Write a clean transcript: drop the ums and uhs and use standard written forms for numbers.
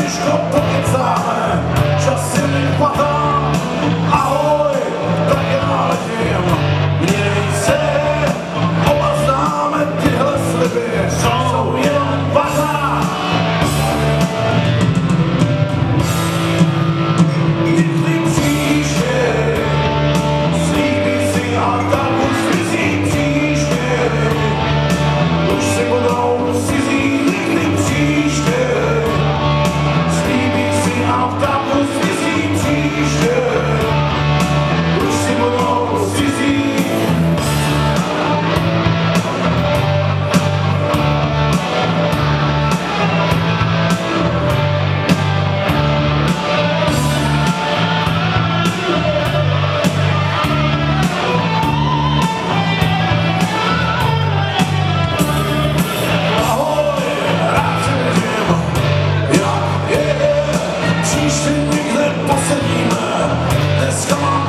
těžko pokecáme, čas je mi chvatá. Ahoj, tak já letím, měj se, oba známe tyhle sliby, jsou jenom vazá. Někdy příště, slíbí si a tak už zmizí příště, už si budou cizí, někdy příště. Slíbí si a tak už zmizí příště, už si budou cizí. Příště někde posedíme, dneska mám